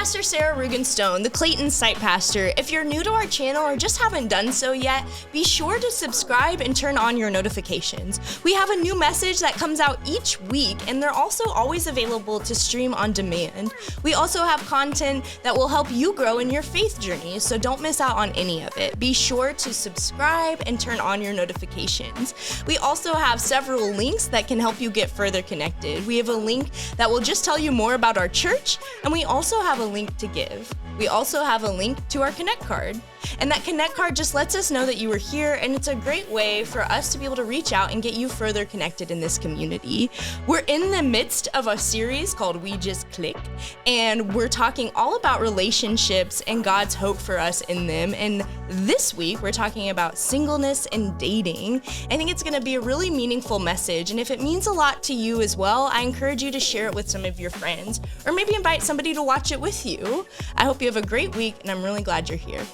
Pastor Sarah Rugenstone, the Clayton site pastor. If you're new to our channel or just haven't done so yet, be sure to subscribe and turn on your notifications. We have a new message that comes out each week, and they're also always available to stream on demand. We also have content that will help you grow in your faith journey, so don't miss out on any of it. Be sure to subscribe and turn on your notifications. We also have several links that can help you get further connected. We have a link that will just tell you more about our church, and we also have a link to give. We also have a link to our Connect card. And that Connect card just lets us know that you were here, and it's a great way for us to be able to reach out and get you further connected in this community. We're in the midst of a series called We Just Click, and we're talking all about relationships and God's hope for us in them. And this week, we're talking about singleness and dating. I think it's going to be a really meaningful message, and if it means a lot to you as well, I encourage you to share it with some of your friends, or maybe invite somebody to watch it with you. I hope you have a great week, and I'm really glad you're here.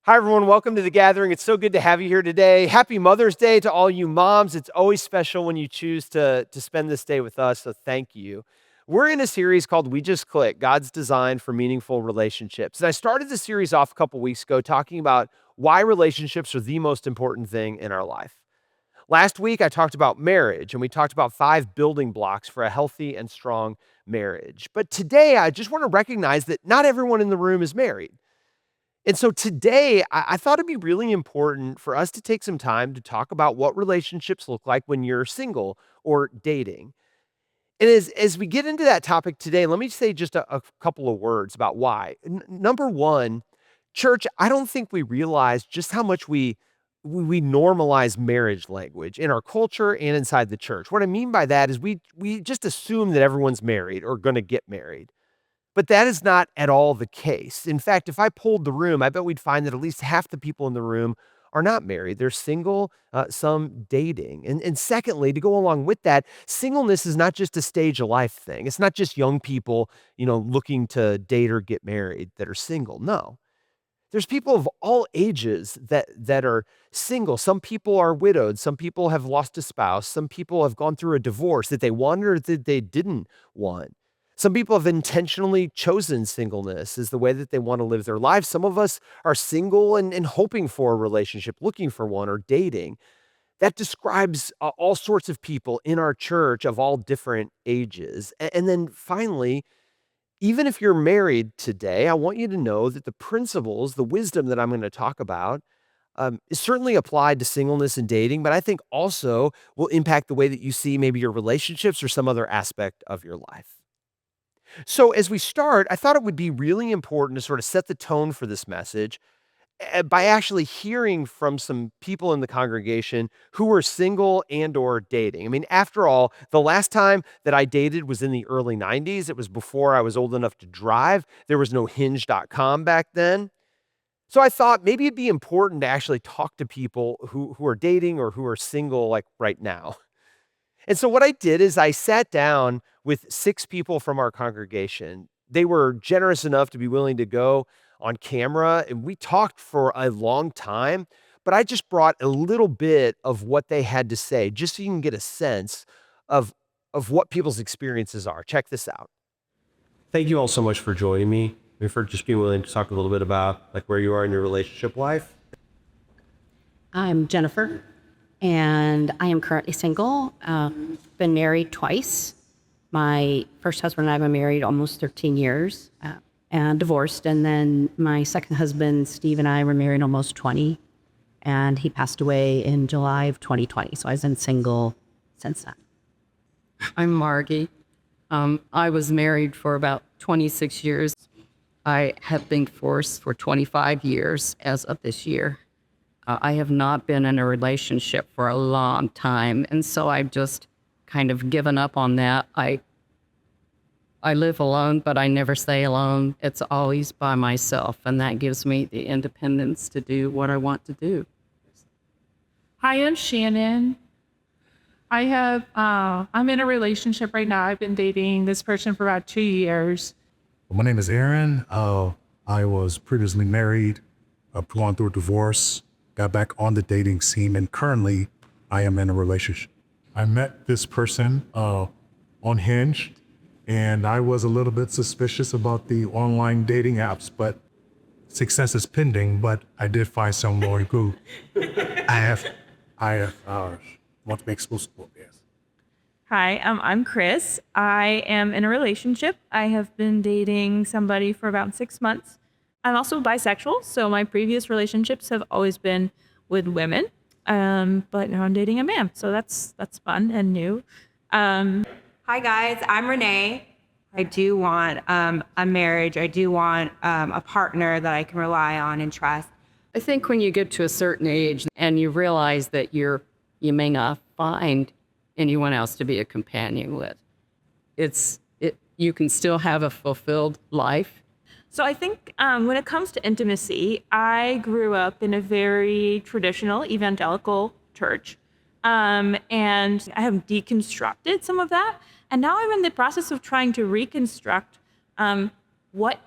Hi, everyone. Welcome to the gathering. It's so good to have you here today. Happy Mother's Day to all you moms. It's always special when you choose to spend this day with us, so thank you. We're in a series called We Just Click, God's Design for Meaningful Relationships. And I started the series off a couple weeks ago talking about why relationships are the most important thing in our life. Last week, I talked about marriage, and we talked about 5 building blocks for a healthy and strong marriage. But today, I just want to recognize that not everyone in the room is married. And so today, I thought it'd be really important for us to take some time to talk about what relationships look like when you're single or dating. And as we get into that topic today, let me say just a couple of words about why. Number one, church, I don't think we realize just how much we normalize marriage language in our culture and inside the church. What I mean by that is we just assume that everyone's married or going to get married. But that is not at all the case. In fact, if I polled the room, I bet we'd find that at least half the people in the room are not married. They're single, some dating. And secondly, to go along with that, singleness is not just a stage of life thing. It's not just young people, looking to date or get married that are single. No. There's people of all ages that are single. Some people are widowed. Some people have lost a spouse. Some people have gone through a divorce that they wanted or that they didn't want. Some people have intentionally chosen singleness as the way that they want to live their lives. Some of us are single and hoping for a relationship, looking for one, or dating. That describes all sorts of people in our church of all different ages. And then finally, even if you're married today, I want you to know that the principles, the wisdom that I'm going to talk about, is certainly applied to singleness and dating, but I think also will impact the way that you see maybe your relationships or some other aspect of your life. So as we start, I thought it would be really important to sort of set the tone for this message by actually hearing from some people in the congregation who were single and or dating. I mean, after all, the last time that I dated was in the early 90s. It was before I was old enough to drive. There was no hinge.com back then. So I thought maybe it'd be important to actually talk to people who are dating or who are single like right now. And so what I did is I sat down with 6 people from our congregation. They were generous enough to be willing to go on camera, and we talked for a long time, but I just brought a little bit of what they had to say, just so you can get a sense of what people's experiences are. Check this out. Thank you all so much for joining me, and for just being willing to talk a little bit about like where you are in your relationship life. I'm Jennifer, and I am currently single. Been married twice. My first husband and I have been married almost 13 years and divorced. And then my second husband, Steve, and I were married almost 20. And he passed away in July of 2020. So I've been single since then. I'm Margie. I was married for about 26 years. I have been divorced for 25 years as of this year. I have not been in a relationship for a long time, and so I've just kind of given up on that. I live alone, but I never stay alone. It's always by myself, and that gives me the independence to do what I want to do. Hi, I'm Shannon. I'm in a relationship right now. I've been dating this person for about 2 years. My name is Aaron. I was previously married, going through a divorce, got back on the dating scene, and currently I am in a relationship. I met this person on Hinge, And I was a little bit suspicious about the online dating apps, but success is pending. But I did find someone who I have want to make exclusive. Yes. Hi, I'm Chris. I am in a relationship. I have been dating somebody for about 6 months. I'm also bisexual, so my previous relationships have always been with women. But now I'm dating a man, so that's fun and new. Hi guys, I'm Renee. I do want a marriage. I do want a partner that I can rely on and trust. I think when you get to a certain age and you realize that you may not find anyone else to be a companion with, you can still have a fulfilled life. So I think when it comes to intimacy, I grew up in a very traditional evangelical church. And I have deconstructed some of that. And now I'm in the process of trying to reconstruct what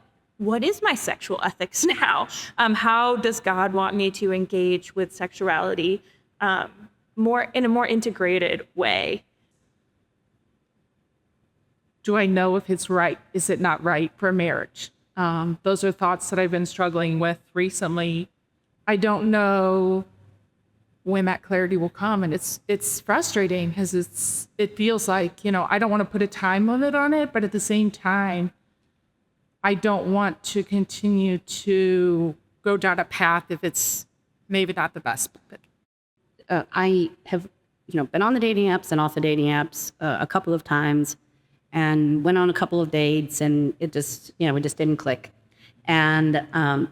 is my sexual ethics now? How does God want me to engage with sexuality in a more integrated way? Do I know if it's right? Is it not right for marriage? Those are thoughts that I've been struggling with recently. I don't know when that clarity will come, and it's frustrating because it feels like, I don't want to put a time limit on it, but at the same time, I don't want to continue to go down a path if it's maybe not the best. I have, been on the dating apps and off the dating apps a couple of times, and went on a couple of dates, and it just didn't click. And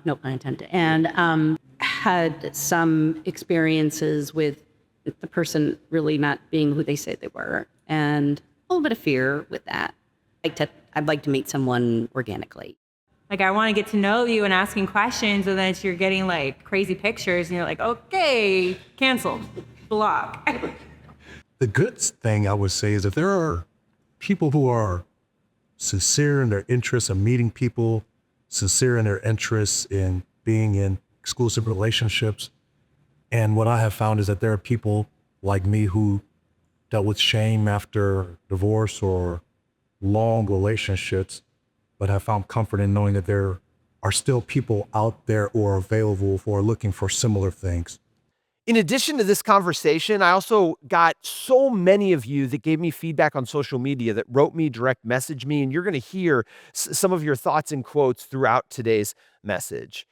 no pun intended. And had some experiences with the person really not being who they say they were, and a little bit of fear with that. I'd like to meet someone organically. Like, I want to get to know you and asking questions, and then you're getting like crazy pictures, and you're like, okay, canceled, block. The good thing I would say is if there are people who are sincere in their interest in meeting people, sincere in their interests in being in exclusive relationships. And what I have found is that there are people like me who dealt with shame after divorce or long relationships, but have found comfort in knowing that there are still people out there or available for looking for similar things. In addition to this conversation, I also got so many of you that gave me feedback on social media, that wrote me, direct message me, and you're going to hear some of your thoughts and quotes throughout today's message.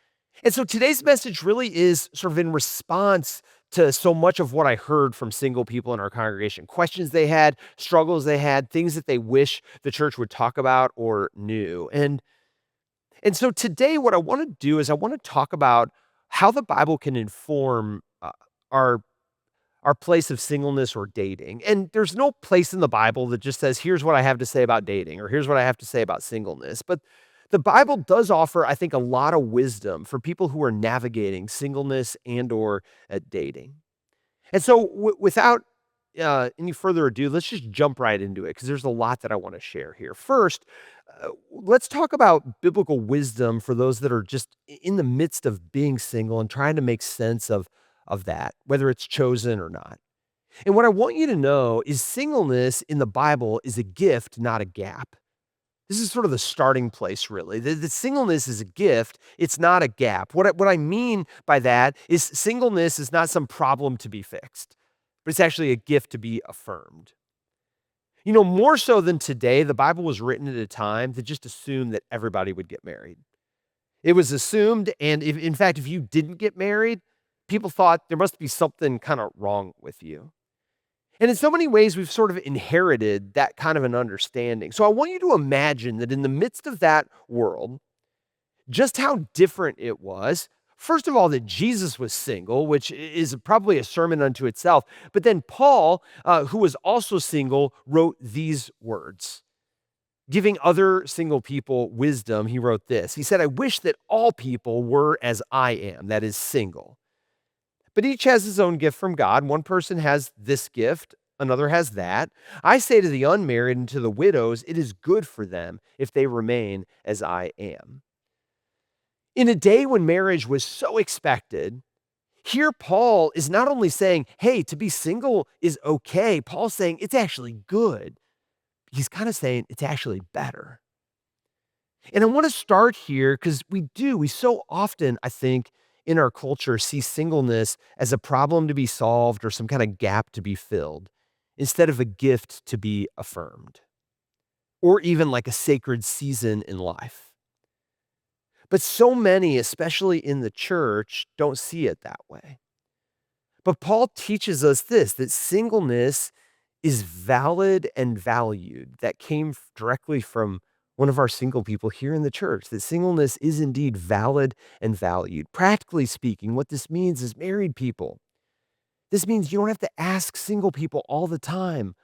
And so today's message really is sort of in response to so much of what I heard from single people in our congregation, questions they had, struggles they had, things that they wish the church would talk about or knew. And so today what I want to do is I want to talk about how the Bible can inform our place of singleness or dating. And there's no place in the Bible that just says, here's what I have to say about dating, or here's what I have to say about singleness. But the Bible does offer, I think, a lot of wisdom for people who are navigating singleness and or dating. And so without any further ado, let's just jump right into it, because there's a lot that I want to share here. First, let's talk about biblical wisdom for those that are just in the midst of being single and trying to make sense of that, whether it's chosen or not. And what I want you to know is singleness in the Bible is a gift, not a gap. This is sort of the starting place, really. The singleness is a gift. It's not a gap. What I mean by that is singleness is not some problem to be fixed, but it's actually a gift to be affirmed. More so than today, the Bible was written at a time that just assumed that everybody would get married. It was assumed, and in fact, if you didn't get married, people thought there must be something kind of wrong with you. And in so many ways, we've sort of inherited that kind of an understanding. So I want you to imagine that in the midst of that world, just how different it was. First of all, that Jesus was single, which is probably a sermon unto itself. But then Paul, who was also single, wrote these words. Giving other single people wisdom, he wrote this. He said, I wish that all people were as I am, that is, single. But each has his own gift from God. One person has this gift, another has that. I say to the unmarried and to the widows, it is good for them if they remain as I am. In a day when marriage was so expected, here Paul is not only saying, hey, to be single is okay. Paul's saying it's actually good. he's kind of saying it's actually better. And I want to start here because we so often, I think, in our culture see singleness as a problem to be solved or some kind of gap to be filled instead of a gift to be affirmed or even like a sacred season in life. But so many, especially in the church, don't see it that way. But Paul teaches us this, that singleness is valid and valued. That came directly from one of our single people here in the church, that singleness is indeed valid and valued. Practically speaking, what this means is married people. This means you don't have to ask single people all the time.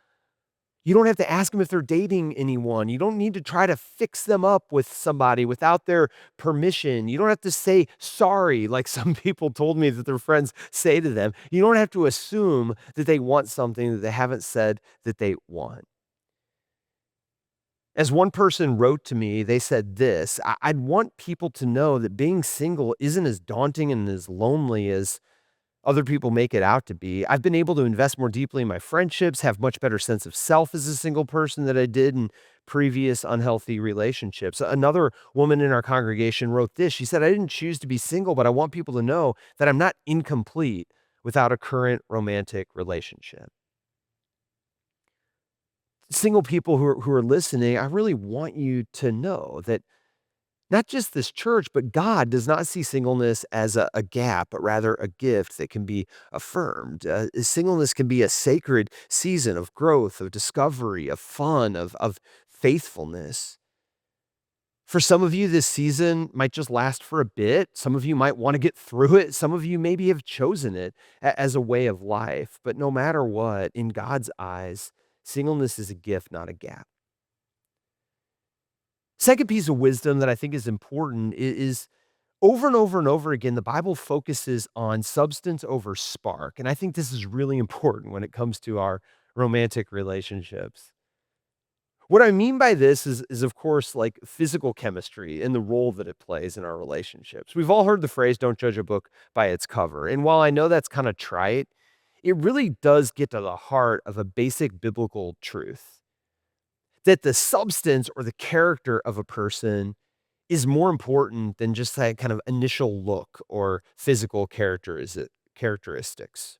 You don't have to ask them if they're dating anyone. You don't need to try to fix them up with somebody without their permission. You don't have to say sorry like some people told me that their friends say to them. You don't have to assume that they want something that they haven't said that they want. As one person wrote to me, they said this, I'd want people to know that being single isn't as daunting and as lonely as other people make it out to be. I've been able to invest more deeply in my friendships, have much better sense of self as a single person than I did in previous unhealthy relationships. Another woman in our congregation wrote this. She said, I didn't choose to be single, but I want people to know that I'm not incomplete without a current romantic relationship. Single people who are listening, I really want you to know that not just this church, but God does not see singleness as a gap, but rather a gift that can be affirmed. Singleness can be a sacred season of growth, of discovery, of fun, of faithfulness. For some of you, this season might just last for a bit. Some of you might want to get through it. Some of you maybe have chosen it as a way of life. But no matter what, in God's eyes, singleness is a gift, not a gap. Second piece of wisdom that I think is important is over and over and over again, the Bible focuses on substance over spark. And I think this is really important when it comes to our romantic relationships. What I mean by this is of course, like physical chemistry and the role that it plays in our relationships. We've all heard the phrase, don't judge a book by its cover. And while I know that's kind of trite, it really does get to the heart of a basic biblical truth that the substance or the character of a person is more important than just that kind of initial look or physical characteristics.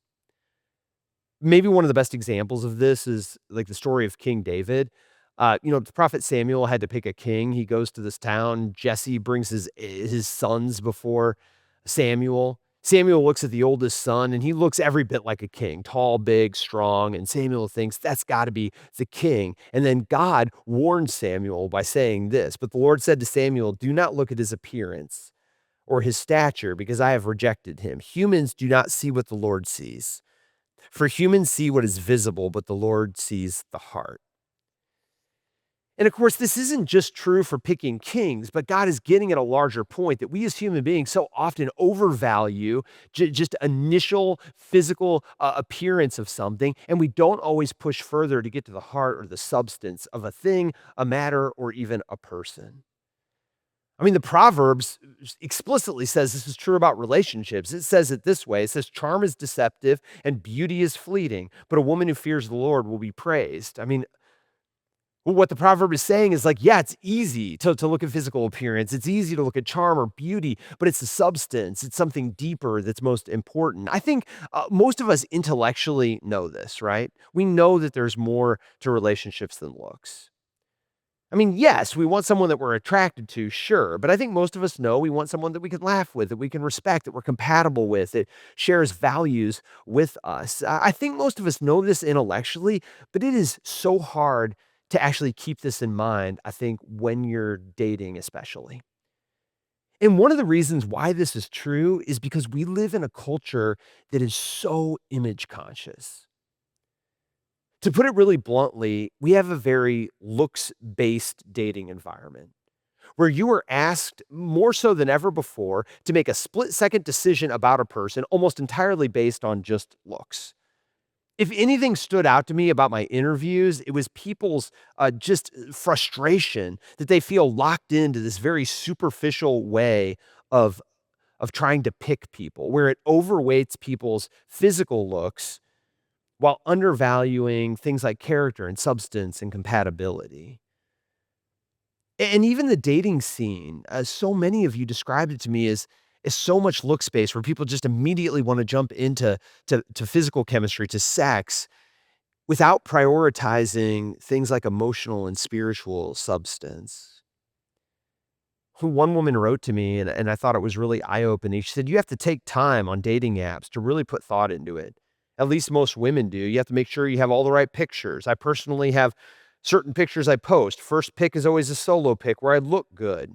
Maybe one of the best examples of this is like the story of King David. The prophet Samuel had to pick a king. He goes to this town. Jesse brings his sons before Samuel. Samuel looks at the oldest son and he looks every bit like a king, tall, big, strong. And Samuel thinks that's got to be the king. And then God warned Samuel by saying this, but the Lord said to Samuel, do not look at his appearance or his stature because I have rejected him. Humans do not see what the Lord sees. For humans see what is visible, but the Lord sees the heart. And of course, this isn't just true for picking kings, but God is getting at a larger point that we as human beings so often overvalue just initial physical appearance of something, and we don't always push further to get to the heart or the substance of a thing, a matter, or even a person. I mean, the Proverbs explicitly says this is true about relationships. It says it this way. It says, charm is deceptive and beauty is fleeting, but a woman who fears the Lord will be praised. I mean, well, what the proverb is saying is like, yeah, it's easy to look at physical appearance. It's easy to look at charm or beauty, but it's the substance. It's something deeper that's most important. I think most of us intellectually know this, right? We know that there's more to relationships than looks. I mean, yes, we want someone that we're attracted to, sure. But I think most of us know we want someone that we can laugh with, that we can respect, that we're compatible with, that shares values with us. I think most of us know this intellectually, but it is so hard to actually keep this in mind, I think, when you're dating, especially. And one of the reasons why this is true is because we live in a culture that is so image conscious. To put it really bluntly, we have a very looks-based dating environment where you are asked more so than ever before to make a split-second decision about a person almost entirely based on just looks. If anything stood out to me about my interviews, it was people's just frustration that they feel locked into this very superficial way of trying to pick people, where it overweights people's physical looks while undervaluing things like character and substance and compatibility. And even the dating scene, so many of you described it to me as so much look space where people just immediately want to jump into to physical chemistry, to sex, without prioritizing things like emotional and spiritual substance. One woman wrote to me, and I thought it was really eye-opening. She said, "You have to take time on dating apps to really put thought into it. At least most women do. You have to make sure you have all the right pictures. I personally have certain pictures I post. First pick is always a solo pic where I look good.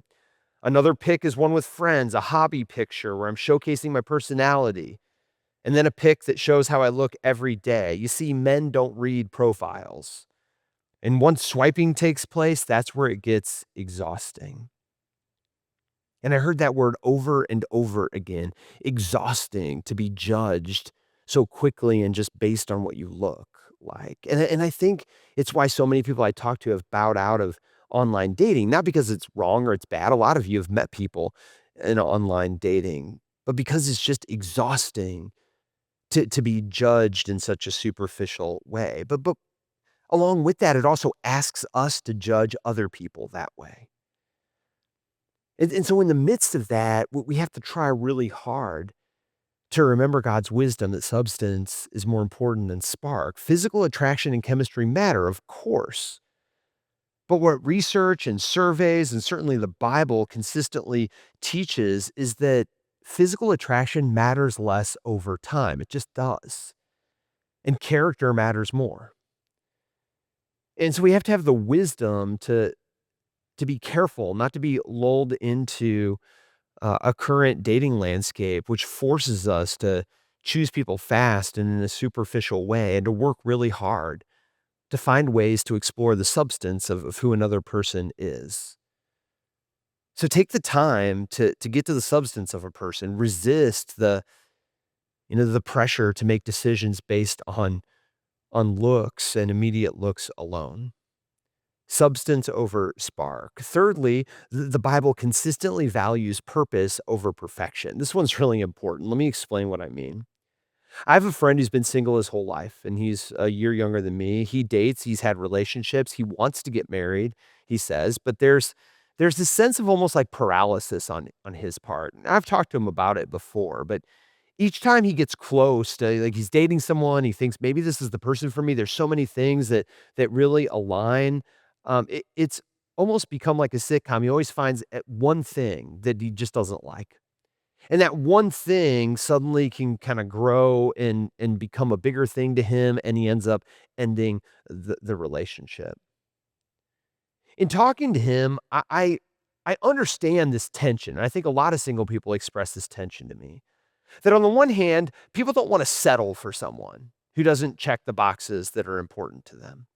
Another pic is one with friends, a hobby picture where I'm showcasing my personality. And then a pic that shows how I look every day. You see, men don't read profiles. And once swiping takes place, that's where it gets exhausting." And I heard that word over and over again, exhausting to be judged so quickly and just based on what you look like. And I think it's why so many people I talk to have bowed out of online dating, not because it's wrong or it's bad. A lot of you have met people in online dating, but because it's just exhausting to be judged in such a superficial way. But along with that, it also asks us to judge other people that way. And so in the midst of that, we have to try really hard to remember God's wisdom that substance is more important than spark. Physical attraction and chemistry matter, of course. But what research and surveys, and certainly the Bible consistently teaches, is that physical attraction matters less over time. It just does. And character matters more. And so we have to have the wisdom to be careful, not to be lulled into a current dating landscape, which forces us to choose people fast and in a superficial way, and to work really hard to find ways to explore the substance of who another person is. So take the time to get to the substance of a person. Resist the pressure to make decisions based on looks and immediate looks alone. Substance over spark. Thirdly, the Bible consistently values purpose over perfection. This one's really important. Let me explain what I mean. I have a friend who's been single his whole life, and he's a year younger than me. He dates, he's had relationships, he wants to get married, he says, but there's this sense of almost like paralysis on his part. And I've talked to him about it before, but each time he gets close to, like, he's dating someone, he thinks maybe this is the person for me. There's so many things that really align. It's almost become like a sitcom. He always finds one thing that he just doesn't like. And that one thing suddenly can kind of grow and become a bigger thing to him, and he ends up ending the relationship. In talking to him, I understand this tension. I think a lot of single people express this tension to me. That on the one hand, people don't want to settle for someone who doesn't check the boxes that are important to them.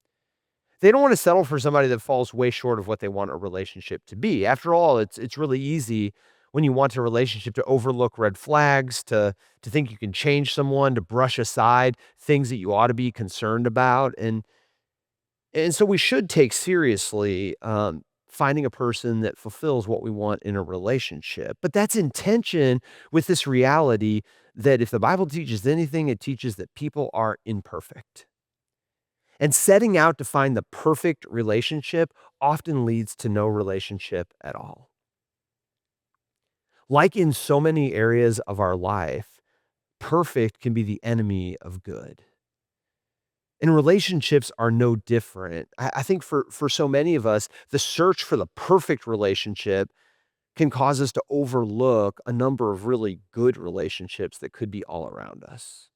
They don't want to settle for somebody that falls way short of what they want a relationship to be. After all, it's really easy when you want a relationship to overlook red flags, to think you can change someone, to brush aside things that you ought to be concerned about. And so we should take seriously finding a person that fulfills what we want in a relationship. But that's in tension with this reality that if the Bible teaches anything, it teaches that people are imperfect. And setting out to find the perfect relationship often leads to no relationship at all. Like in so many areas of our life, perfect can be the enemy of good. And relationships are no different. I think for so many of us, the search for the perfect relationship can cause us to overlook a number of really good relationships that could be all around us.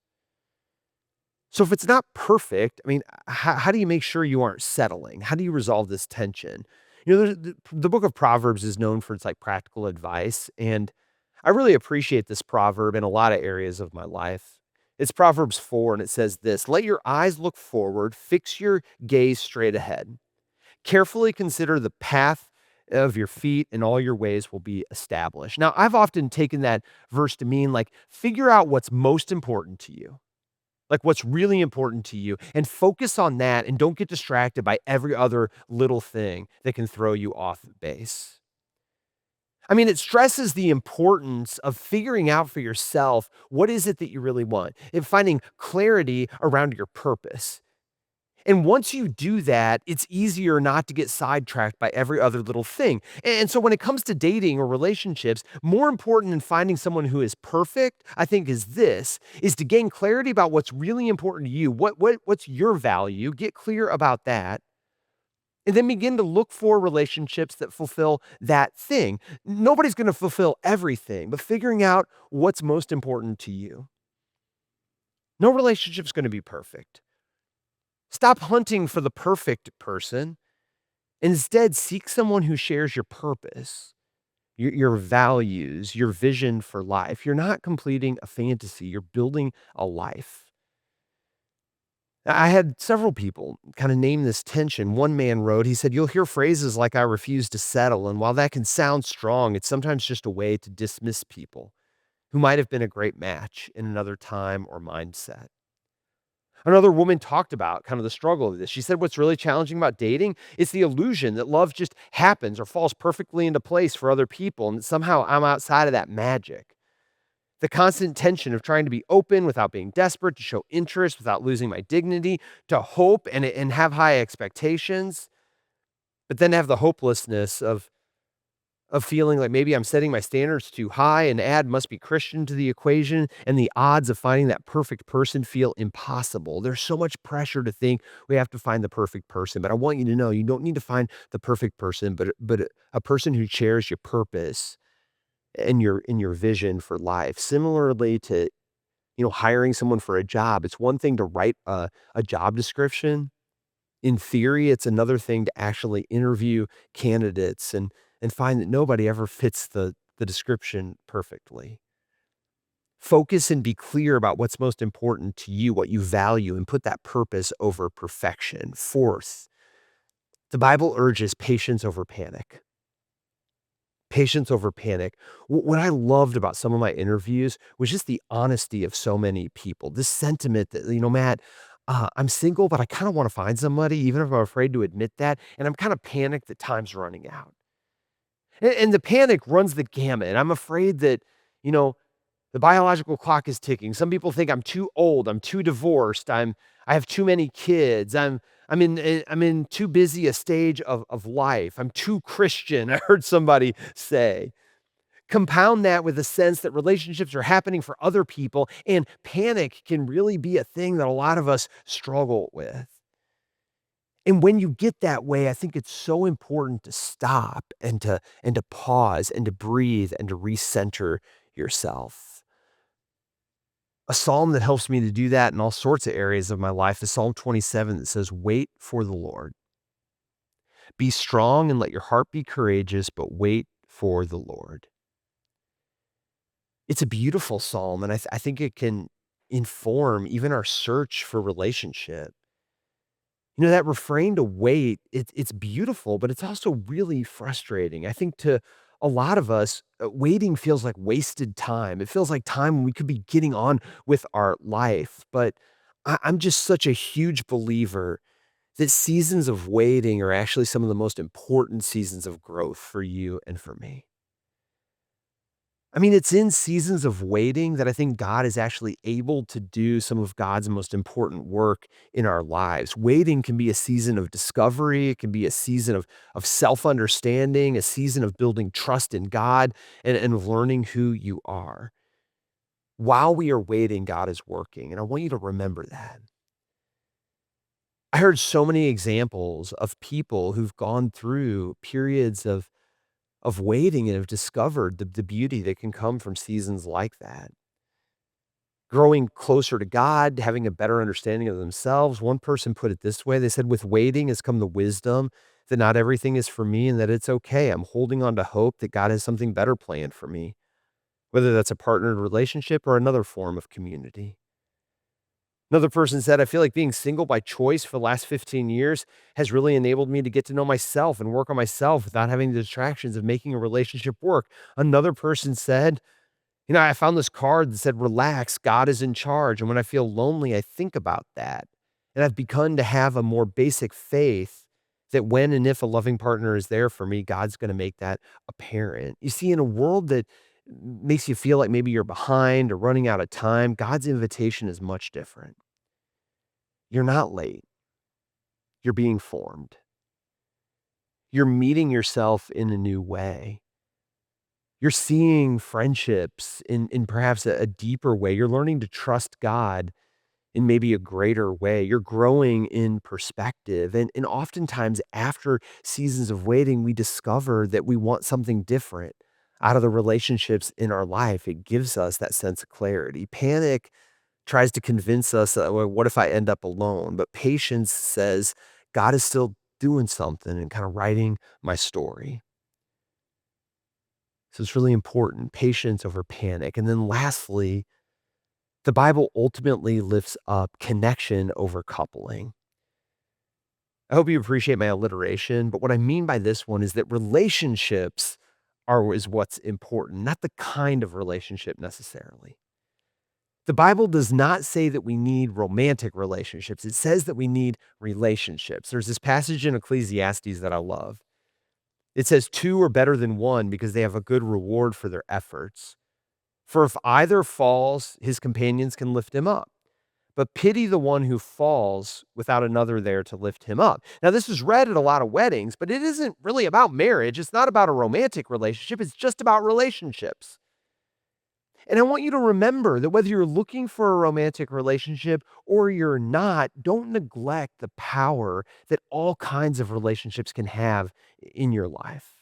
So if it's not perfect, I mean, how do you make sure you aren't settling? How do you resolve this tension? The book of Proverbs is known for its like practical advice, and I really appreciate this proverb in a lot of areas of my life. It's Proverbs 4, and it says this: "Let your eyes look forward, fix your gaze straight ahead. Carefully consider the path of your feet, and all your ways will be established." Now, I've often taken that verse to mean like figure out what's most important to you. Like what's really important to you, and focus on that, and don't get distracted by every other little thing that can throw you off base. I mean, it stresses the importance of figuring out for yourself what is it that you really want and finding clarity around your purpose. And once you do that, it's easier not to get sidetracked by every other little thing. And so when it comes to dating or relationships, more important than finding someone who is perfect, I think is to gain clarity about what's really important to you. What's your value? Get clear about that. And then begin to look for relationships that fulfill that thing. Nobody's going to fulfill everything, but figuring out what's most important to you. No relationship's going to be perfect. Stop hunting for the perfect person. Instead, seek someone who shares your purpose, your values, your vision for life. You're not completing a fantasy, you're building a life. I had several people kind of name this tension. One man wrote, he said, "You'll hear phrases like 'I refuse to settle.' And while that can sound strong, it's sometimes just a way to dismiss people who might have been a great match in another time or mindset." Another woman talked about kind of the struggle of this. She said, "What's really challenging about dating is the illusion that love just happens or falls perfectly into place for other people, and that somehow I'm outside of that magic. The constant tension of trying to be open without being desperate, to show interest without losing my dignity, to hope and have high expectations, but then have the hopelessness of feeling like maybe I'm setting my standards too high and add must be Christian to the equation, and the odds of finding that perfect person feel impossible. There's so much pressure to think we have to find the perfect person, but I want you to know you don't need to find the perfect person, but a person who shares your purpose and your vision for life. Similarly to, hiring someone for a job, it's one thing to write a job description. In theory, it's another thing to actually interview candidates and find that nobody ever fits the description perfectly. Focus and be clear about what's most important to you, what you value, and put that purpose over perfection. Fourth, the Bible urges patience over panic. Patience over panic. What I loved about some of my interviews was just the honesty of so many people. This sentiment that, Matt, I'm single, but I kind of want to find somebody, even if I'm afraid to admit that. And I'm kind of panicked that time's running out. And the panic runs the gamut. I'm afraid that, you know, the biological clock is ticking. Some people think I'm too old, I'm too divorced, I have too many kids, I'm in too busy a stage of life. I'm too Christian, I heard somebody say. Compound that with a sense that relationships are happening for other people, and panic can really be a thing that a lot of us struggle with. And when you get that way, I think it's so important to stop and to pause and to breathe and to recenter yourself. A psalm that helps me to do that in all sorts of areas of my life is Psalm 27 that says, "Wait for the Lord. Be strong and let your heart be courageous, but wait for the Lord." It's a beautiful psalm, and I think it can inform even our search for relationship. That refrain to wait, it's beautiful, but it's also really frustrating. I think to a lot of us, waiting feels like wasted time. It feels like time when we could be getting on with our life. But I'm just such a huge believer that seasons of waiting are actually some of the most important seasons of growth for you and for me. I mean, it's in seasons of waiting that I think God is actually able to do some of God's most important work in our lives. Waiting can be a season of discovery. It can be a season of self-understanding, a season of building trust in God and of learning who you are. While we are waiting, God is working. And I want you to remember that. I heard so many examples of people who've gone through periods of waiting and have discovered the beauty that can come from seasons like that. Growing closer to God, having a better understanding of themselves. One person put it this way. They said, "With waiting has come the wisdom that not everything is for me and that it's okay. I'm holding on to hope that God has something better planned for me," whether that's a partnered relationship or another form of community. Another person said, "I feel like being single by choice for the last 15 years has really enabled me to get to know myself and work on myself without having the distractions of making a relationship work." Another person said, "I found this card that said, 'Relax, God is in charge.' And when I feel lonely, I think about that. And I've begun to have a more basic faith that when and if a loving partner is there for me, God's going to make that apparent. You see, in a world that makes you feel like maybe you're behind or running out of time, God's invitation is much different. You're not late. You're being formed. You're meeting yourself in a new way. You're seeing friendships in perhaps a deeper way. You're learning to trust God in maybe a greater way. You're growing in perspective. And oftentimes, after seasons of waiting, we discover that we want something different out of the relationships in our life. It gives us that sense of clarity. Panic tries to convince us, well, what if I end up alone? But patience says, God is still doing something and kind of writing my story. So it's really important, patience over panic. And then lastly, the Bible ultimately lifts up connection over coupling. I hope you appreciate my alliteration, but what I mean by this one is that relationships is what's important, not the kind of relationship necessarily. The Bible does not say that we need romantic relationships. It says that we need relationships. There's this passage in Ecclesiastes that I love. It says two are better than one because they have a good reward for their efforts. For if either falls, his companions can lift him up. But pity the one who falls without another there to lift him up. Now, this is read at a lot of weddings, but it isn't really about marriage. It's not about a romantic relationship. It's just about relationships. And I want you to remember that whether you're looking for a romantic relationship or you're not, don't neglect the power that all kinds of relationships can have in your life.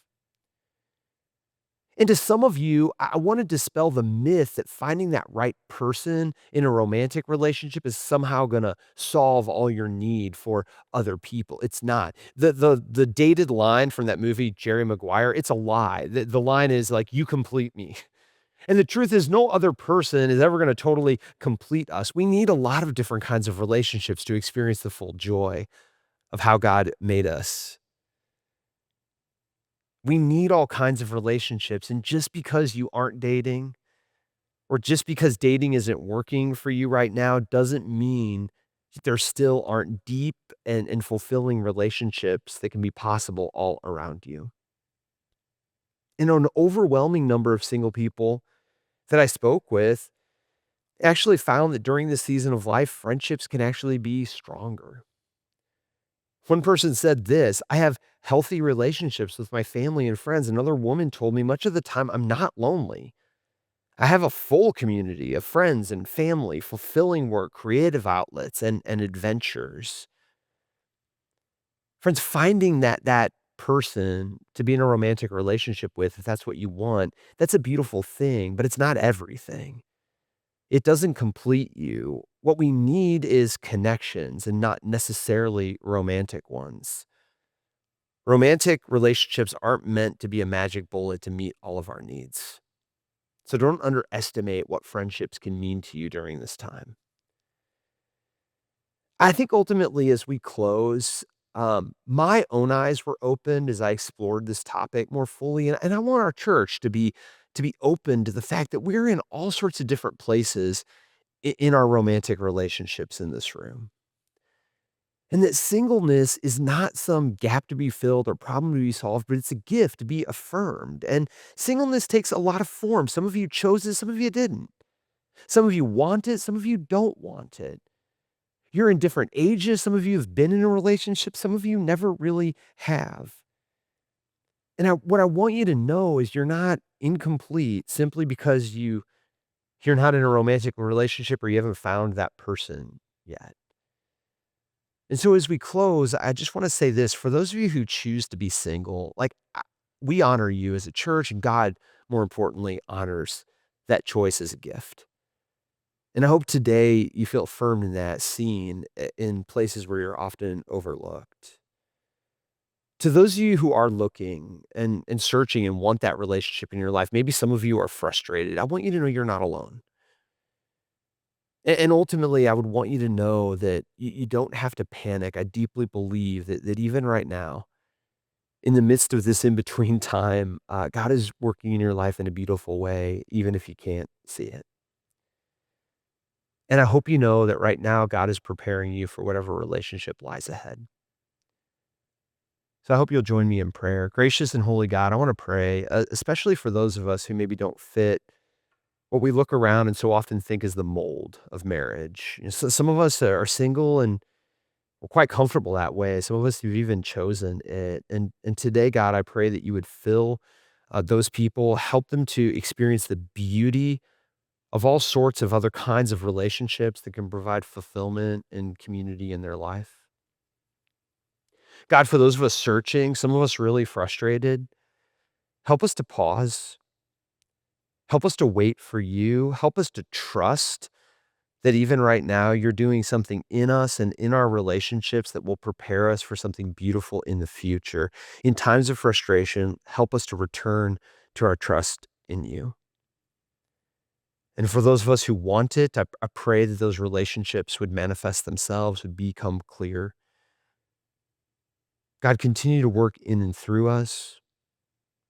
And to some of you, I want to dispel the myth that finding that right person in a romantic relationship is somehow going to solve all your need for other people. It's not. The dated line from that movie, Jerry Maguire, it's a lie. The line is like, you complete me. And the truth is, no other person is ever going to totally complete us. We need a lot of different kinds of relationships to experience the full joy of how God made us. We need all kinds of relationships. And just because you aren't dating or just because dating isn't working for you right now doesn't mean there still aren't deep and fulfilling relationships that can be possible all around you. And an overwhelming number of single people that I spoke with actually found that during this season of life, friendships can actually be stronger. One person said this: I have healthy relationships with my family and friends. Another woman told me much of the time I'm not lonely. I have a full community of friends and family, fulfilling work, creative outlets, and adventures. Friends, finding that person to be in a romantic relationship with, if that's what you want, that's a beautiful thing, but it's not everything. It doesn't complete you. What we need is connections and not necessarily romantic ones. Romantic relationships aren't meant to be a magic bullet to meet all of our needs. So don't underestimate what friendships can mean to you during this time. I think ultimately, as we close, my own eyes were opened as I explored this topic more fully, and I want our church to be open to the fact that we're in all sorts of different places in our romantic relationships in this room. And that singleness is not some gap to be filled or problem to be solved, but it's a gift to be affirmed. And singleness takes a lot of form. Some of you chose it, some of you didn't. Some of you want it, some of you don't want it. You're in different ages. Some of you have been in a relationship, some of you never really have. And what I want you to know is you're not incomplete simply because you're not in a romantic relationship or you haven't found that person yet. And so as we close, I just want to say this for those of you who choose to be single, we honor you as a church, and God, more importantly, honors that choice as a gift. And I hope today you feel affirmed in that, seen in places where you're often overlooked. To those of you who are looking and searching and want that relationship in your life, maybe some of you are frustrated. I want you to know you're not alone. And ultimately, I would want you to know that you don't have to panic. I deeply believe that even right now, in the midst of this in between time, God is working in your life in a beautiful way, even if you can't see it. And I hope you know that right now, God is preparing you for whatever relationship lies ahead. So I hope you'll join me in prayer. Gracious and holy God, I want to pray, especially for those of us who maybe don't fit what we look around and so often think is the mold of marriage. So some of us are single and we're quite comfortable that way. Some of us have even chosen it. And today, God, I pray that you would fill those people, help them to experience the beauty of all sorts of other kinds of relationships that can provide fulfillment and community in their life. God, for those of us searching, some of us really frustrated, help us to pause. Help us to wait for you. Help us to trust that even right now, you're doing something in us and in our relationships that will prepare us for something beautiful in the future. In times of frustration, help us to return to our trust in you. And for those of us who want it, I pray that those relationships would manifest themselves, would become clear. God, continue to work in and through us.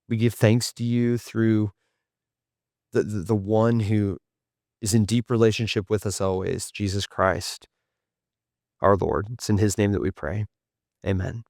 We give thanks to you through the one who is in deep relationship with us always, Jesus Christ, our Lord. It's in his name that we pray. Amen.